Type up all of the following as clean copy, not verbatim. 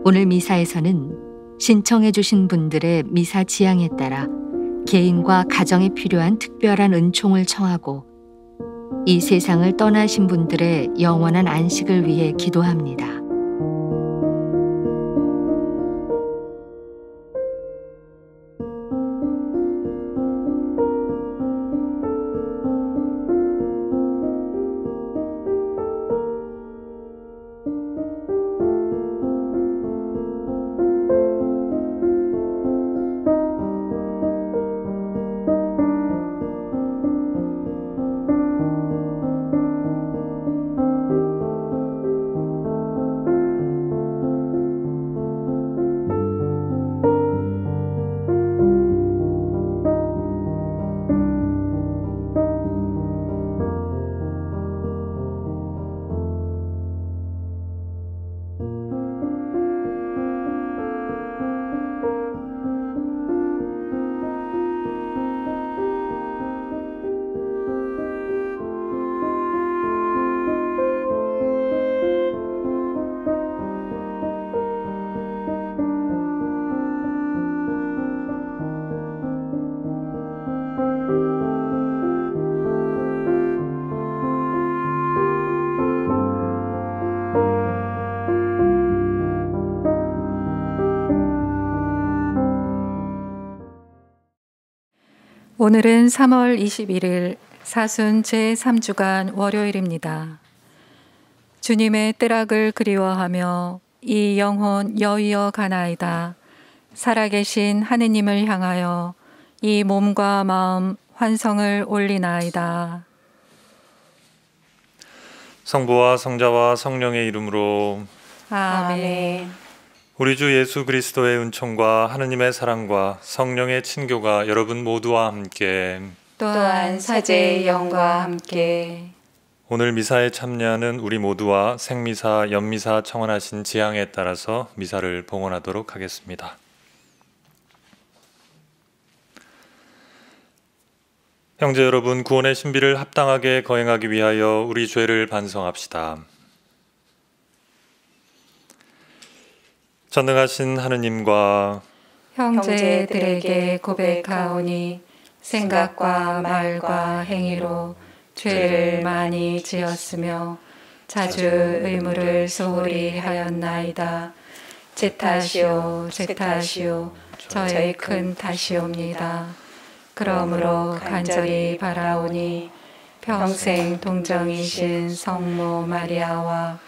오늘 미사에서는 신청해 주신 분들의 미사 지향에 따라 개인과 가정에 필요한 특별한 은총을 청하고 이 세상을 떠나신 분들의 영원한 안식을 위해 기도합니다. 오늘은 3월 21일 사순 제3주간 월요일입니다. 주님의 뜨락을 그리워하며 이 영혼 여위어 가나이다. 살아계신 하느님을 향하여 이 몸과 마음 환성을 올리나이다. 성부와 성자와 성령의 이름으로 아멘. 우리 주 예수 그리스도의 은총과 하느님의 사랑과 성령의 친교가 여러분 모두와 함께 또한 사제의 영과 함께 오늘 미사에 참여하는 우리 모두와 생미사, 연미사 청원하신 지향에 따라서 미사를 봉헌하도록 하겠습니다. 형제 여러분, 구원의 신비를 합당하게 거행하기 위하여 우리 죄를 반성합시다. 전능하신 하느님과 형제들에게 고백하오니 생각과 말과 행위로 죄를 많이 지었으며 자주 의무를 소홀히 하였나이다. 제 탓이요 저의 큰 탓이옵니다. 그러므로 간절히 바라오니 평생 동정이신 성모 마리아와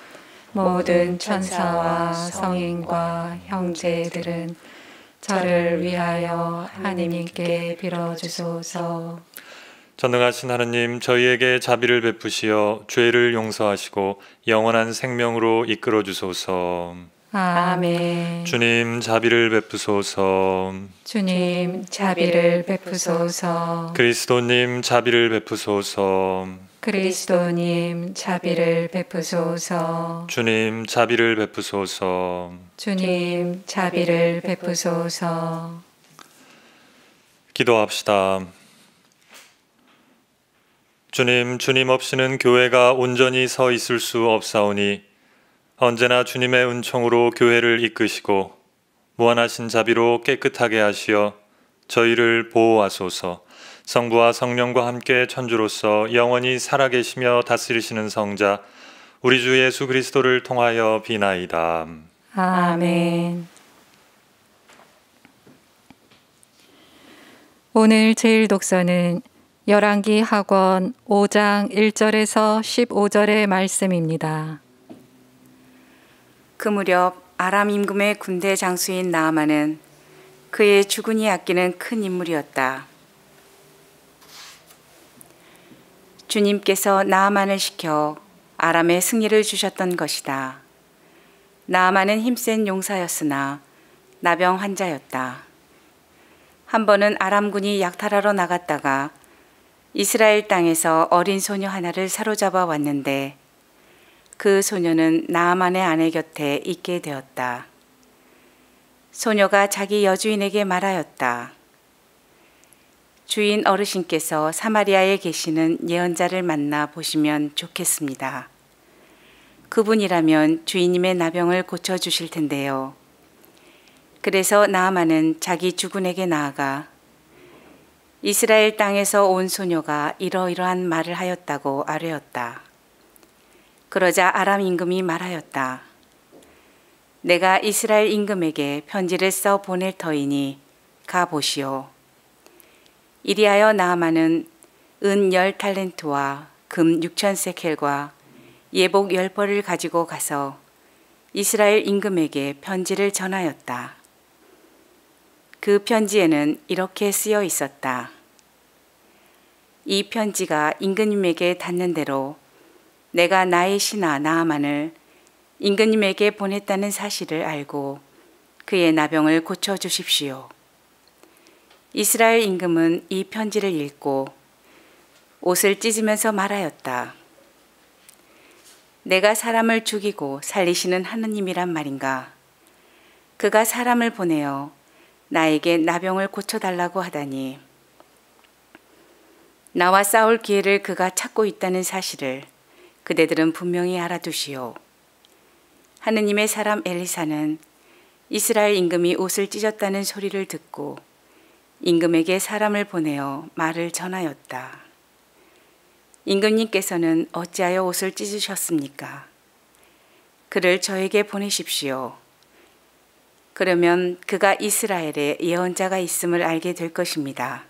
모든 천사와 성인과 형제들은 저를 위하여 하느님께 빌어주소서. 전능하신 하느님, 저희에게 자비를 베푸시어 죄를 용서하시고 영원한 생명으로 이끌어 주소서. 아멘. 주님, 자비를 베푸소서. 주님, 자비를 베푸소서. 그리스도님, 자비를 베푸소서. 그리스도님, 자비를 베푸소서. 주님, 자비를 베푸소서. 주님, 자비를 베푸소서. 기도합시다. 주님 없이는 교회가 온전히 서 있을 수 없사오니 언제나 주님의 은총으로 교회를 이끄시고 무한하신 자비로 깨끗하게 하시어 저희를 보호하소서. 성부와 성령과 함께 천주로서 영원히 살아계시며 다스리시는 성자 우리 주 예수 그리스도를 통하여 비나이다. 아멘. 오늘 제일 독서는 열왕기 하권 5장 1절에서 15절의 말씀입니다. 그 무렵 아람 임금의 군대 장수인 나아만은 그의 주군이 아끼는 큰 인물이었다. 주님께서 나아만을 시켜 아람에 승리를 주셨던 것이다. 나아만은 힘센 용사였으나 나병 환자였다. 한 번은 아람군이 약탈하러 나갔다가 이스라엘 땅에서 어린 소녀 하나를 사로잡아 왔는데 그 소녀는 나아만의 아내 곁에 있게 되었다. 소녀가 자기 여주인에게 말하였다. 주인 어르신께서 사마리아에 계시는 예언자를 만나 보시면 좋겠습니다. 그분이라면 주인님의 나병을 고쳐주실 텐데요. 그래서 나아만은 자기 주군에게 나아가 이스라엘 땅에서 온 소녀가 이러이러한 말을 하였다고 아뢰었다. 그러자 아람 임금이 말하였다. 내가 이스라엘 임금에게 편지를 써 보낼 터이니 가보시오. 이리하여 나아만은 은 10달란트와 금 6천 세켈과 예복 10벌을 가지고 가서 이스라엘 임금에게 편지를 전하였다. 그 편지에는 이렇게 쓰여 있었다. 이 편지가 임금님에게 닿는 대로 내가 나의 신하 나아만을 임금님에게 보냈다는 사실을 알고 그의 나병을 고쳐주십시오. 이스라엘 임금은 이 편지를 읽고 옷을 찢으면서 말하였다. 내가 사람을 죽이고 살리시는 하느님이란 말인가? 그가 사람을 보내어 나에게 나병을 고쳐달라고 하다니. 나와 싸울 기회를 그가 찾고 있다는 사실을 그대들은 분명히 알아두시오. 하느님의 사람 엘리사는 이스라엘 임금이 옷을 찢었다는 소리를 듣고 임금에게 사람을 보내어 말을 전하였다. 임금님께서는 어찌하여 옷을 찢으셨습니까? 그를 저에게 보내십시오. 그러면 그가 이스라엘에 예언자가 있음을 알게 될 것입니다.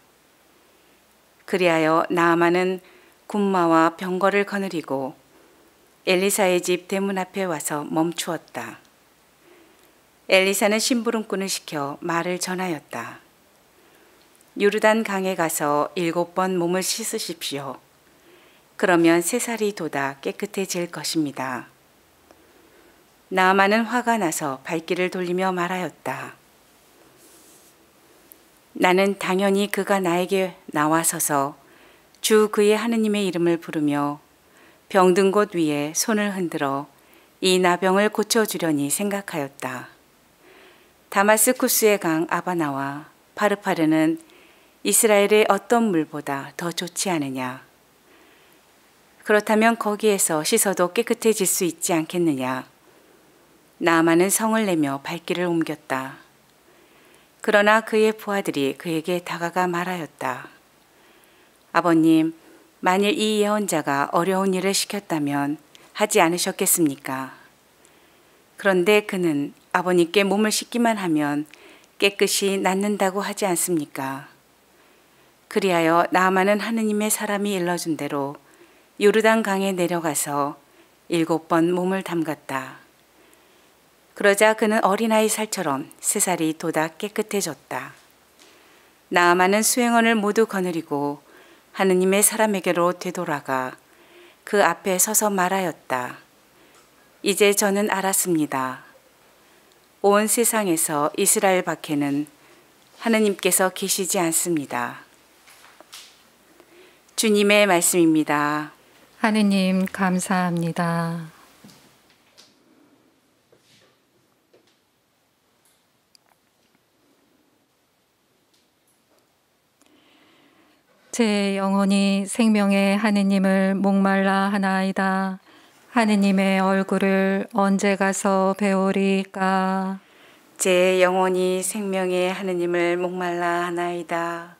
그리하여 나아만은 군마와 병거를 거느리고 엘리사의 집 대문 앞에 와서 멈추었다. 엘리사는 심부름꾼을 시켜 말을 전하였다. 요르단 강에 가서 7번 몸을 씻으십시오. 그러면 새살이 돋아 깨끗해질 것입니다. 나아만은 화가 나서 발길을 돌리며 말하였다. 나는 당연히 그가 나에게 나와서서 주 그의 하느님의 이름을 부르며 병든 곳 위에 손을 흔들어 이 나병을 고쳐주려니 생각하였다. 다마스쿠스의 강 아바나와 파르파르는 이스라엘의 어떤 물보다 더 좋지 않으냐? 그렇다면 거기에서 씻어도 깨끗해질 수 있지 않겠느냐? 나아만은 성을 내며 발길을 옮겼다. 그러나 그의 부하들이 그에게 다가가 말하였다. 아버님, 만일 이 예언자가 어려운 일을 시켰다면 하지 않으셨겠습니까? 그런데 그는 아버님께 몸을 씻기만 하면 깨끗이 낫는다고 하지 않습니까? 그리하여 나아만은 하느님의 사람이 일러준 대로 요르단 강에 내려가서 7번 몸을 담갔다. 그러자 그는 어린아이 살처럼 새살이 돋아 깨끗해졌다. 나아만은 수행원을 모두 거느리고 하느님의 사람에게로 되돌아가 그 앞에 서서 말하였다. 이제 저는 알았습니다. 온 세상에서 이스라엘 밖에는 하느님께서 계시지 않습니다. 주님의 말씀입니다. 하느님 감사합니다. 제 영혼이 생명의 하느님을 목말라 하나이다. 하느님의 얼굴을 언제 가서 배우리까? 제 영혼이 생명의 하느님을 목말라 하나이다.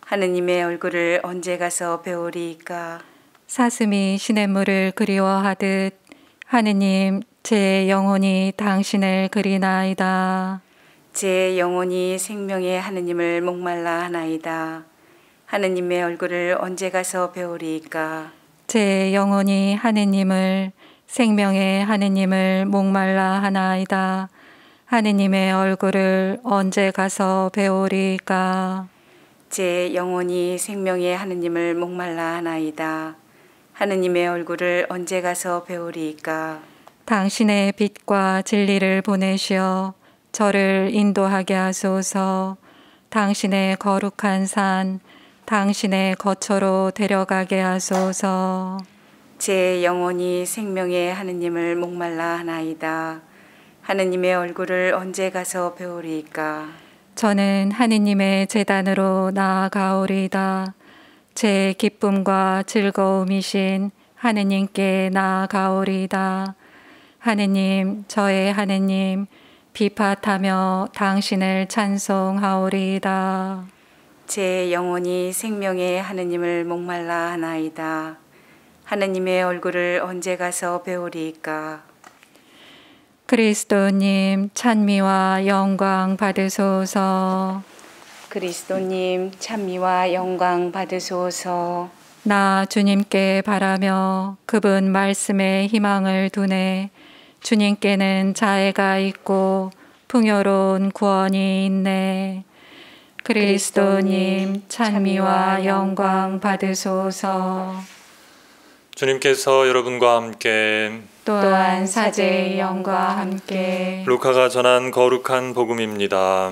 하느님의 얼굴을 언제 가서 배우리까? 사슴이 시냇물을 그리워하듯 하느님, 제 영혼이 당신을 그리나이다. 제 영혼이 생명의 하느님을 목말라 하나이다. 하느님의 얼굴을 언제 가서 배우리까? 제 영혼이 하느님을, 생명의 하느님을 목말라 하나이다. 하느님의 얼굴을 언제 가서 배우리까? 제 영혼이 생명의 하느님을 목말라 하나이다. 하느님의 얼굴을 언제 가서 배우리까? 당신의 빛과 진리를 보내시어 저를 인도하게 하소서. 당신의 거룩한 산, 당신의 거처로 데려가게 하소서. 제 영혼이 생명의 하느님을 목말라 하나이다. 하느님의 얼굴을 언제 가서 배우리까? 저는 하느님의 제단으로 나아가오리다. 제 기쁨과 즐거움이신 하느님께 나아가오리다. 하느님, 저의 하느님, 비팟하며 당신을 찬송하오리이다. 제 영혼이 생명의 하느님을 목말라 하나이다. 하느님의 얼굴을 언제 가서 배우리이까. 그리스도님 찬미와 영광 받으소서. 그리스도님 찬미와 영광 받으소서. 나 주님께 바라며 그분 말씀에 희망을 두네. 주님께는 자애가 있고 풍요로운 구원이 있네. 그리스도님 찬미와 영광 받으소서. 주님께서 여러분과 함께 또한 사제의 영과 함께 루카가 전한 거룩한 복음입니다.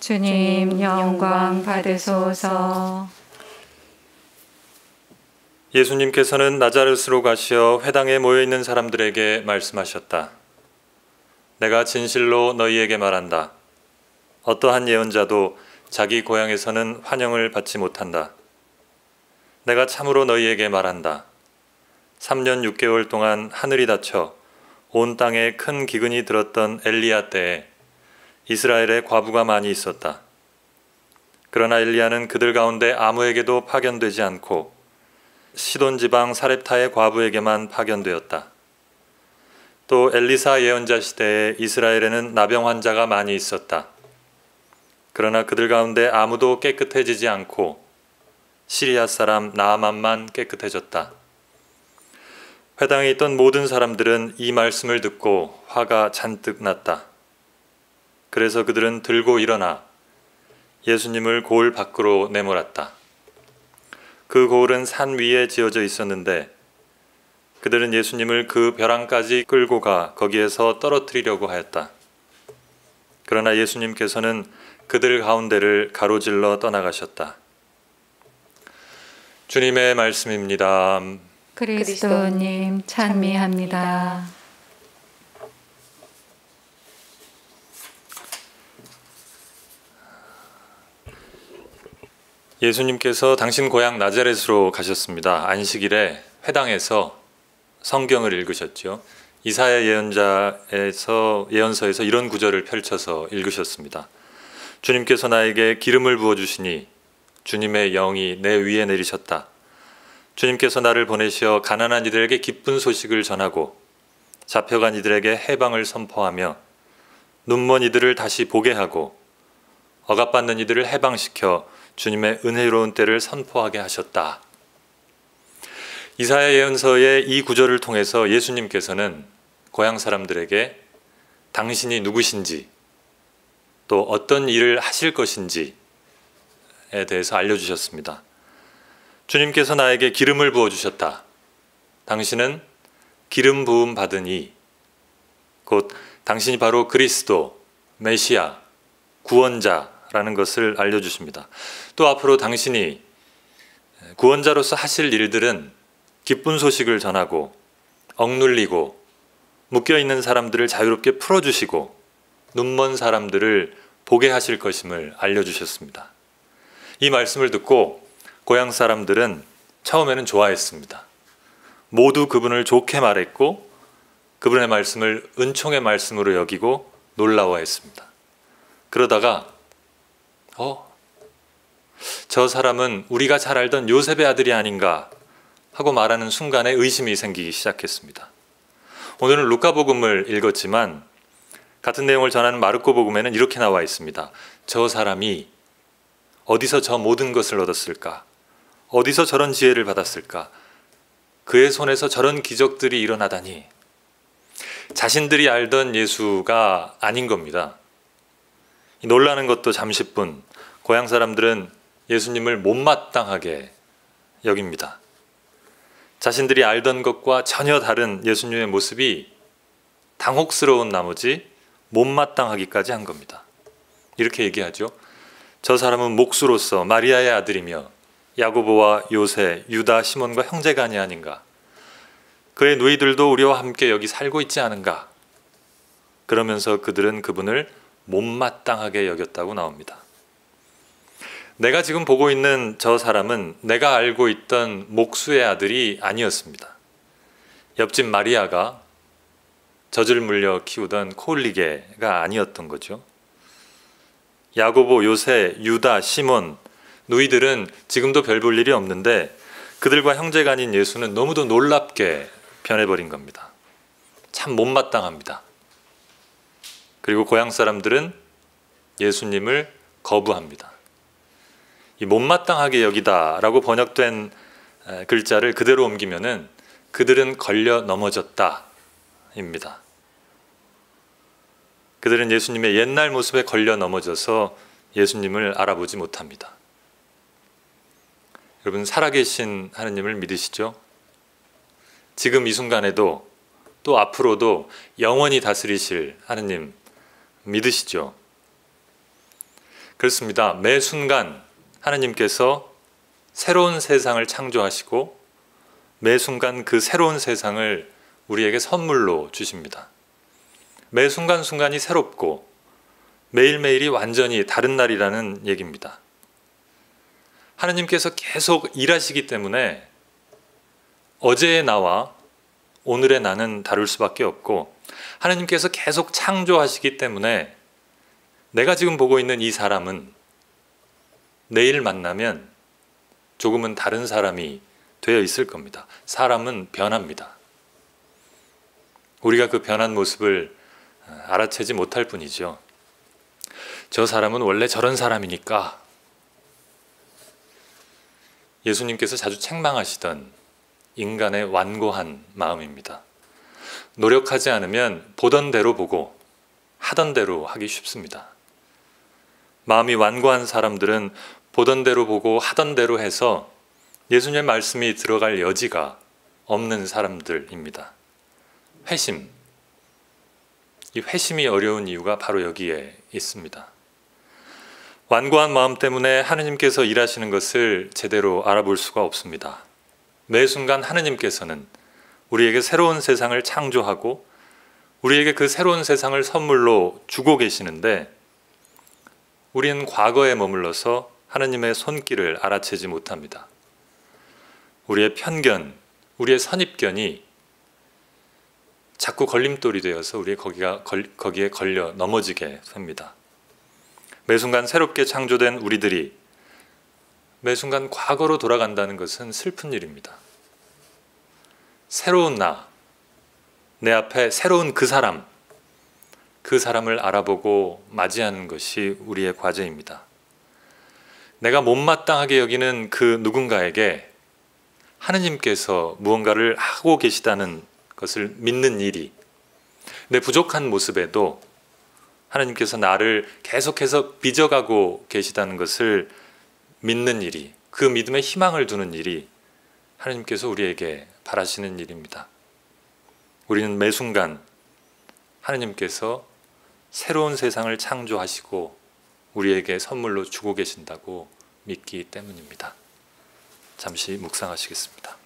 주님 영광 받으소서. 예수님께서는 나자렛으로 가시어 회당에 모여 있는 사람들에게 말씀하셨다. 내가 진실로 너희에게 말한다. 어떠한 예언자도 자기 고향에서는 환영을 받지 못한다. 내가 참으로 너희에게 말한다. 3년 6개월 동안 하늘이 닫혀 온 땅에 큰 기근이 들었던 엘리야 때에 이스라엘에 과부가 많이 있었다. 그러나 엘리야는 그들 가운데 아무에게도 파견되지 않고 시돈 지방 사렙타의 과부에게만 파견되었다. 또 엘리사 예언자 시대에 이스라엘에는 나병 환자가 많이 있었다. 그러나 그들 가운데 아무도 깨끗해지지 않고 시리아 사람 나아만만 깨끗해졌다. 회당에 있던 모든 사람들은 이 말씀을 듣고 화가 잔뜩 났다. 그래서 그들은 들고 일어나 예수님을 고을 밖으로 내몰았다. 그 고을은 산 위에 지어져 있었는데 그들은 예수님을 그 벼랑까지 끌고 가 거기에서 떨어뜨리려고 하였다. 그러나 예수님께서는 그들 가운데를 가로질러 떠나가셨다. 주님의 말씀입니다. 그리스도님 찬미합니다. 예수님께서 당신 고향 나자렛으로 가셨습니다. 안식일에 회당에서 성경을 읽으셨죠. 이사야 예언서에서 이런 구절을 펼쳐서 읽으셨습니다. 주님께서 나에게 기름을 부어주시니 주님의 영이 내 위에 내리셨다. 주님께서 나를 보내시어 가난한 이들에게 기쁜 소식을 전하고 잡혀간 이들에게 해방을 선포하며 눈먼 이들을 다시 보게 하고 억압받는 이들을 해방시켜 주님의 은혜로운 때를 선포하게 하셨다. 이사야 예언서의 이 구절을 통해서 예수님께서는 고향 사람들에게 당신이 누구신지 또 어떤 일을 하실 것인지에 대해서 알려주셨습니다. 주님께서 나에게 기름을 부어주셨다. 당신은 기름 부음 받으니 곧 당신이 바로 그리스도, 메시아, 구원자라는 것을 알려주십니다. 또 앞으로 당신이 구원자로서 하실 일들은 기쁜 소식을 전하고 억눌리고 묶여있는 사람들을 자유롭게 풀어주시고 눈먼 사람들을 보게 하실 것임을 알려주셨습니다. 이 말씀을 듣고 고향 사람들은 처음에는 좋아했습니다. 모두 그분을 좋게 말했고 그분의 말씀을 은총의 말씀으로 여기고 놀라워했습니다. 그러다가 저 사람은 우리가 잘 알던 요셉의 아들이 아닌가 하고 말하는 순간에 의심이 생기기 시작했습니다. 오늘은 루카복음을 읽었지만 같은 내용을 전하는 마르코복음에는 이렇게 나와 있습니다. 저 사람이 어디서 저 모든 것을 얻었을까? 어디서 저런 지혜를 받았을까? 그의 손에서 저런 기적들이 일어나다니. 자신들이 알던 예수가 아닌 겁니다. 놀라는 것도 잠시뿐 고향 사람들은 예수님을 못마땅하게 여깁니다. 자신들이 알던 것과 전혀 다른 예수님의 모습이 당혹스러운 나머지 못마땅하기까지 한 겁니다. 이렇게 얘기하죠. 저 사람은 목수로서 마리아의 아들이며 야고보와 요새, 유다, 시몬과 형제간이 아닌가. 그의 누이들도 우리와 함께 여기 살고 있지 않은가. 그러면서 그들은 그분을 못마땅하게 여겼다고 나옵니다. 내가 지금 보고 있는 저 사람은 내가 알고 있던 목수의 아들이 아니었습니다. 옆집 마리아가 젖을 물려 키우던 코올리게가 아니었던 거죠. 야고보, 요새, 유다, 시몬, 누이들은 지금도 별 볼 일이 없는데 그들과 형제가 아닌 예수는 너무도 놀랍게 변해버린 겁니다. 참 못마땅합니다. 그리고 고향 사람들은 예수님을 거부합니다. 이 못마땅하게 여기다라고 번역된 글자를 그대로 옮기면은 그들은 걸려 넘어졌다 입니다. 그들은 예수님의 옛날 모습에 걸려 넘어져서 예수님을 알아보지 못합니다. 여러분, 살아계신 하느님을 믿으시죠? 지금 이 순간에도 또 앞으로도 영원히 다스리실 하느님 믿으시죠? 그렇습니다. 매 순간 하느님께서 새로운 세상을 창조하시고 매 순간 그 새로운 세상을 우리에게 선물로 주십니다. 매 순간순간이 새롭고 매일매일이 완전히 다른 날이라는 얘기입니다. 하느님께서 계속 일하시기 때문에 어제의 나와 오늘의 나는 다를 수밖에 없고, 하느님께서 계속 창조하시기 때문에 내가 지금 보고 있는 이 사람은 내일 만나면 조금은 다른 사람이 되어 있을 겁니다. 사람은 변합니다. 우리가 그 변한 모습을 알아채지 못할 뿐이죠. 저 사람은 원래 저런 사람이니까. 예수님께서 자주 책망하시던 인간의 완고한 마음입니다. 노력하지 않으면 보던 대로 보고 하던 대로 하기 쉽습니다. 마음이 완고한 사람들은 보던 대로 보고 하던 대로 해서 예수님의 말씀이 들어갈 여지가 없는 사람들입니다. 회심. 이 회심이 어려운 이유가 바로 여기에 있습니다. 완고한 마음 때문에 하느님께서 일하시는 것을 제대로 알아볼 수가 없습니다. 매 순간 하느님께서는 우리에게 새로운 세상을 창조하고 우리에게 그 새로운 세상을 선물로 주고 계시는데, 우리는 과거에 머물러서 하느님의 손길을 알아채지 못합니다. 우리의 편견, 우리의 선입견이 자꾸 걸림돌이 되어서 우리 거기에 걸려 넘어지게 됩니다. 매 순간 새롭게 창조된 우리들이 매 순간 과거로 돌아간다는 것은 슬픈 일입니다. 새로운 나, 내 앞에 새로운 그 사람을 알아보고 맞이하는 것이 우리의 과제입니다. 내가 못마땅하게 여기는 그 누군가에게 하느님께서 무언가를 하고 계시다는 것을 믿는 일이, 내 부족한 모습에도 하느님께서 나를 계속해서 빚어가고 계시다는 것을 믿는 일이, 그 믿음에 희망을 두는 일이 하느님께서 우리에게 바라시는 일입니다. 우리는 매 순간 하느님께서 새로운 세상을 창조하시고 우리에게 선물로 주고 계신다고 믿기 때문입니다. 잠시 묵상하시겠습니다.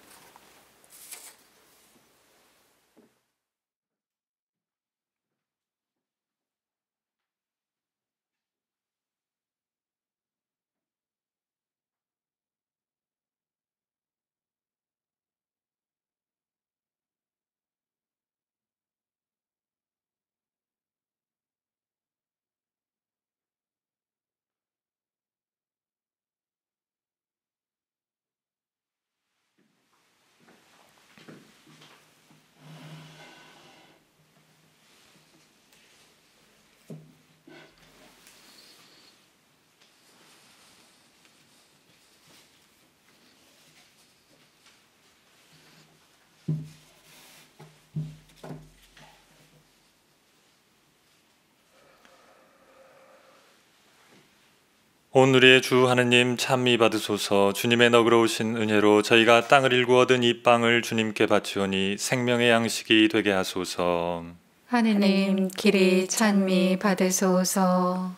오늘의 주 하느님 참미 받으소서. 주님의 너그러우신 은혜로 저희가 땅을 일구 얻은 이 빵을 주님께 바치오니 생명의 양식이 되게 하소서. 하느님 길이 찬미 받으소서.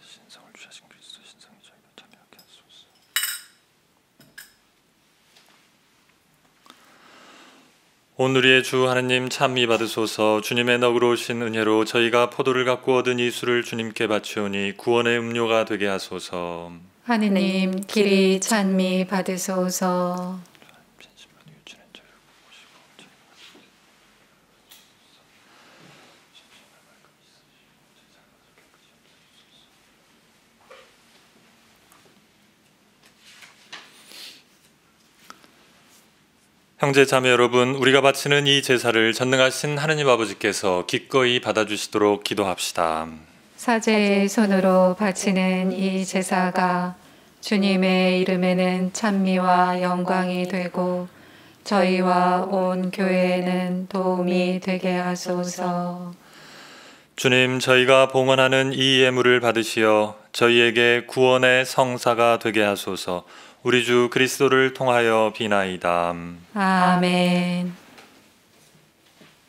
신성을 주신 그리스도 신성이 저희를 참여하게 하소서. 오늘의 주 하느님 찬미 받으소서. 주님의 너그러우신 은혜로 저희가 포도를 갖고 얻은 이 술을 주님께 바치오니 구원의 음료가 되게 하소서. 하느님 길이 찬미 받으소서. 형제 자매 여러분, 우리가 바치는 이 제사를 전능하신 하느님 아버지께서 기꺼이 받아주시도록 기도합시다. 사제의 손으로 바치는 이 제사가 주님의 이름에는 찬미와 영광이 되고 저희와 온 교회에는 도움이 되게 하소서. 주님, 저희가 봉헌하는 이 예물을 받으시어 저희에게 구원의 성사가 되게 하소서. 우리 주 그리스도를 통하여 비나이다. 아멘.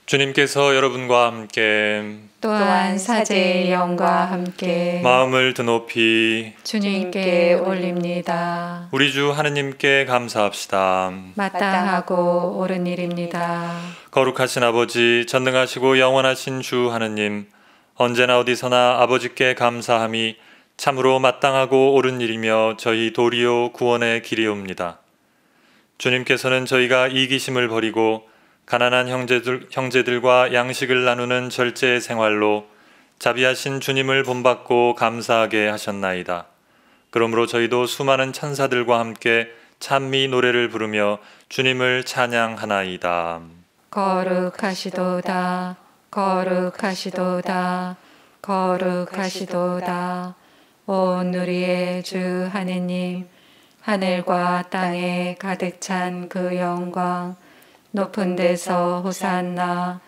주님께서 여러분과 함께 또한 사제의 영과 함께 마음을 드높이 주님께 올립니다. 우리 주 하느님께 감사합시다. 마땅하고 옳은 일입니다. 거룩하신 아버지, 전능하시고 영원하신 주 하느님, 언제나 어디서나 아버지께 감사함이 참으로 마땅하고 옳은 일이며 저희 도리요 구원의 길이옵니다. 주님께서는 저희가 이기심을 버리고 가난한 형제들과 양식을 나누는 절제의 생활로 자비하신 주님을 본받고 감사하게 하셨나이다. 그러므로 저희도 수많은 천사들과 함께 찬미 노래를 부르며 주님을 찬양하나이다. 거룩하시도다, 거룩하시도다, 거룩하시도다. 온 우리의 주 하느님, 하늘과 땅에 가득 찬 그 영광, 높은 데서 호산나.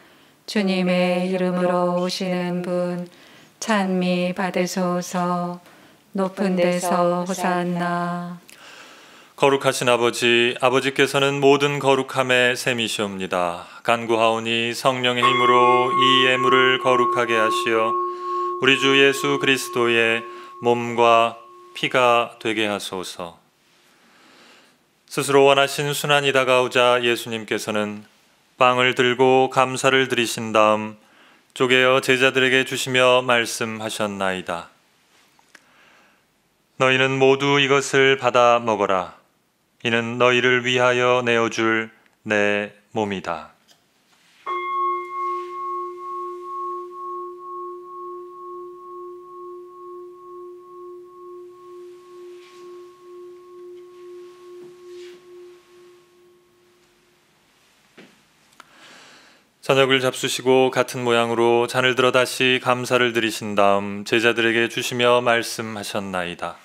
주님의 이름으로 오시는 분 찬미 받으소서. 높은 데서 호산나. 거룩하신 아버지, 아버지께서는 모든 거룩함의 셈이시옵니다. 간구하오니 성령의 힘으로 이 예물을 거룩하게 하시어 우리 주 예수 그리스도의 몸과 피가 되게 하소서. 스스로 원하신 순환이 다가오자 예수님께서는 빵을 들고 감사를 드리신 다음 쪼개어 제자들에게 주시며 말씀하셨나이다. 너희는 모두 이것을 받아 먹어라. 이는 너희를 위하여 내어줄 내 몸이다. 저녁을 잡수시고 같은 모양으로 잔을 들어 다시 감사를 드리신 다음 제자들에게 주시며 말씀하셨나이다.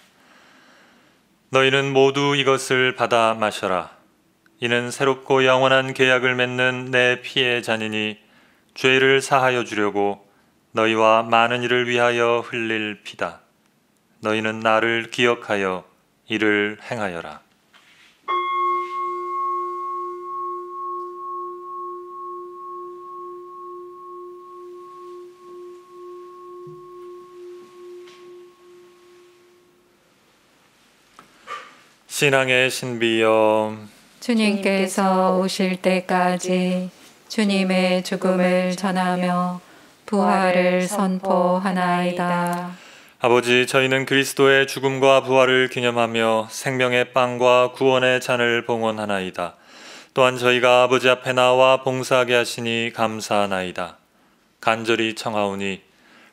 너희는 모두 이것을 받아 마셔라. 이는 새롭고 영원한 계약을 맺는 내 피의 잔이니 죄를 사하여 주려고 너희와 많은 이를 위하여 흘릴 피다. 너희는 나를 기억하여 이를 행하여라. 신앙의 신비여, 주님께서 오실 때까지 주님의 죽음을 전하며 부활을 선포하나이다. 아버지, 저희는 그리스도의 죽음과 부활을 기념하며 생명의 빵과 구원의 잔을 봉헌하나이다. 또한 저희가 아버지 앞에 나와 봉사하게 하시니 감사하나이다. 간절히 청하오니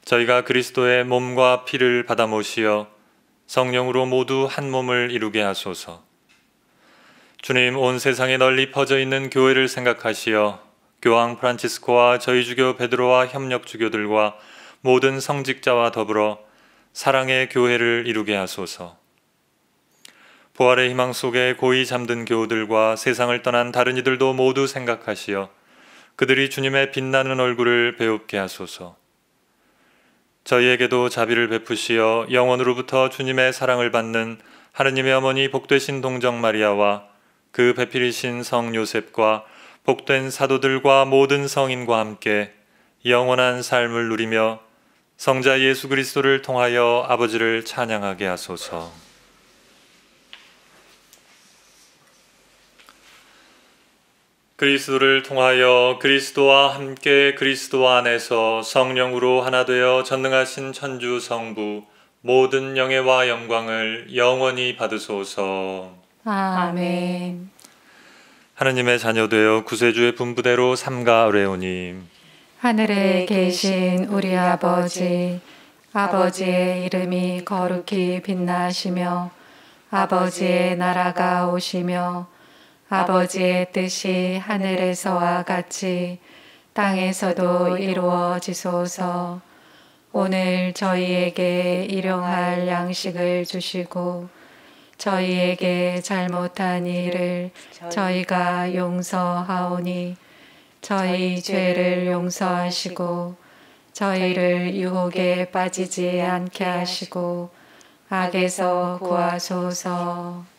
저희가 그리스도의 몸과 피를 받아 모시어 성령으로 모두 한 몸을 이루게 하소서. 주님, 온 세상에 널리 퍼져 있는 교회를 생각하시어 교황 프란치스코와 저희 주교 베드로와 협력 주교들과 모든 성직자와 더불어 사랑의 교회를 이루게 하소서. 부활의 희망 속에 고이 잠든 교우들과 세상을 떠난 다른 이들도 모두 생각하시어 그들이 주님의 빛나는 얼굴을 배웁게 하소서. 저희에게도 자비를 베푸시어 영원으로부터 주님의 사랑을 받는 하느님의 어머니 복되신 동정 마리아와 그 배필이신 성 요셉과 복된 사도들과 모든 성인과 함께 영원한 삶을 누리며 성자 예수 그리스도를 통하여 아버지를 찬양하게 하소서. 그리스도를 통하여 그리스도와 함께 그리스도 안에서 성령으로 하나 되어 전능하신 천주 성부 모든 영예와 영광을 영원히 받으소서. 아멘. 하느님의 자녀 되어 구세주의 분부대로 삼가 어레오니 하늘에 계신 우리 아버지, 아버지의 이름이 거룩히 빛나시며 아버지의 나라가 오시며 아버지의 뜻이 하늘에서와 같이 땅에서도 이루어지소서. 오늘 저희에게 일용할 양식을 주시고 저희에게 잘못한 일을 저희가 용서하오니 저희 죄를 용서하시고 저희를 유혹에 빠지지 않게 하시고 악에서 구하소서.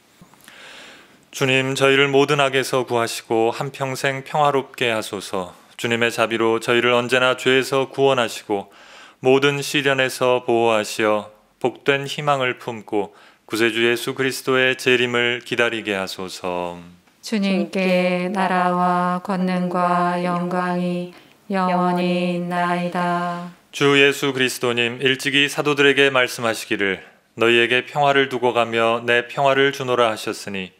주님, 저희를 모든 악에서 구하시고 한평생 평화롭게 하소서. 주님의 자비로 저희를 언제나 죄에서 구원하시고 모든 시련에서 보호하시어 복된 희망을 품고 구세주 예수 그리스도의 재림을 기다리게 하소서. 주님께 나라와 권능과 영광이 영원히 있나이다. 주 예수 그리스도님, 일찍이 사도들에게 말씀하시기를 너희에게 평화를 두고 가며 내 평화를 주노라 하셨으니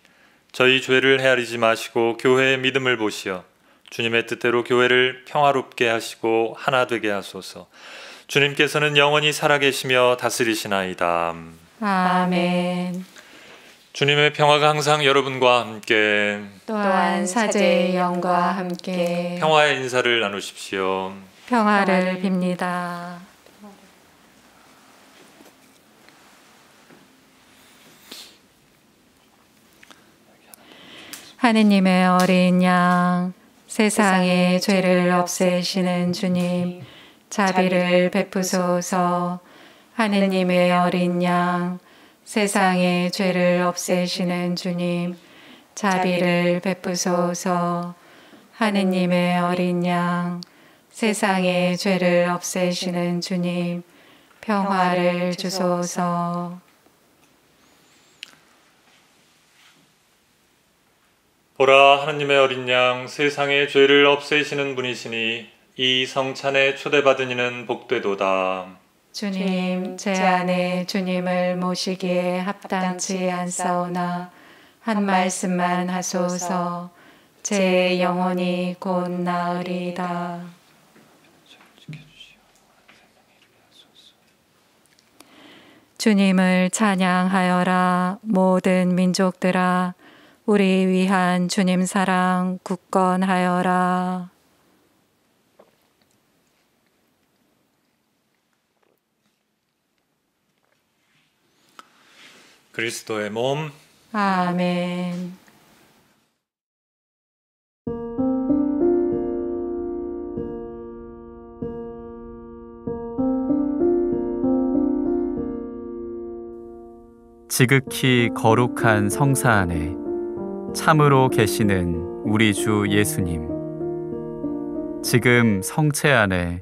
저희 죄를 헤아리지 마시고 교회의 믿음을 보시어 주님의 뜻대로 교회를 평화롭게 하시고 하나 되게 하소서. 주님께서는 영원히 살아계시며 다스리시나이다. 아멘. 주님의 평화가 항상 여러분과 함께 또한 사제의 영과 함께 평화의 인사를 나누십시오. 평화를 빕니다. 하느님의 어린 양, 세상의 죄를 없애시는 주님, 자비를 베푸소서. 하느님의 어린 양, 세상의 죄를 없애시는 주님, 자비를 베푸소서. 하느님의 어린 양, 세상의 죄를 없애시는 주님, 평화를 주소서. 보라, 하느님의 어린 양, 세상의 죄를 없애시는 분이시니 이 성찬에 초대받은 이는 복되도다. 주님, 제 안에 주님을 모시기에 합당치 않사오나 한 말씀만 하소서. 제 영혼이 곧 나으리이다. 주님을 찬양하여라 모든 민족들아. 우리 위한 주님 사랑 굳건하여라. 그리스도의 몸. 아멘. 지극히 거룩한 성사 안에 참으로 계시는 우리 주 예수님, 지금 성체 안에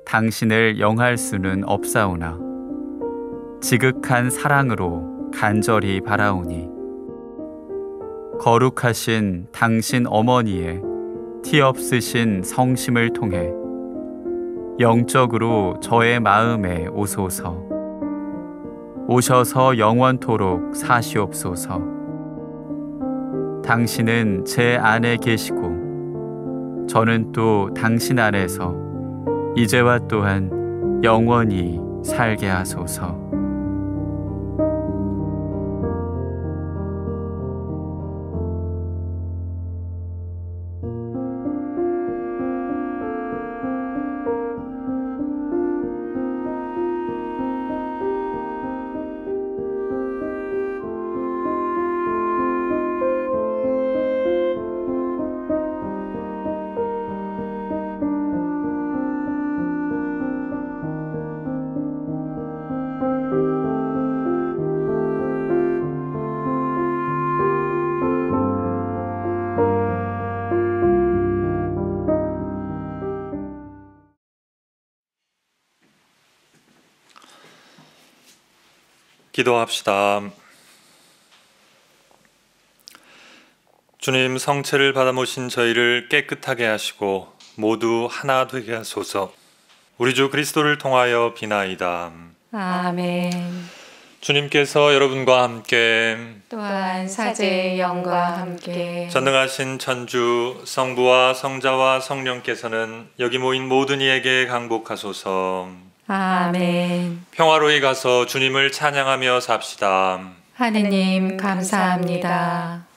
당신을 영할 수는 없사오나 지극한 사랑으로 간절히 바라오니 거룩하신 당신 어머니의 티 없으신 성심을 통해 영적으로 저의 마음에 오소서. 오셔서 영원토록 사시옵소서. 당신은 제 안에 계시고 저는 또 당신 안에서 이제와 또한 영원히 살게 하소서. 기도합시다. 주님 성체를 받아 모신 저희를 깨끗하게 하시고 모두 하나 되게 하소서. 우리 주 그리스도를 통하여 비나이다. 아멘. 주님께서 여러분과 함께 또한 사제의 영과 함께 전능하신 천주 성부와 성자와 성령께서는 여기 모인 모든 이에게 강복하소서. 아멘. 평화로이 가서 주님을 찬양하며 삽시다. 하느님 감사합니다.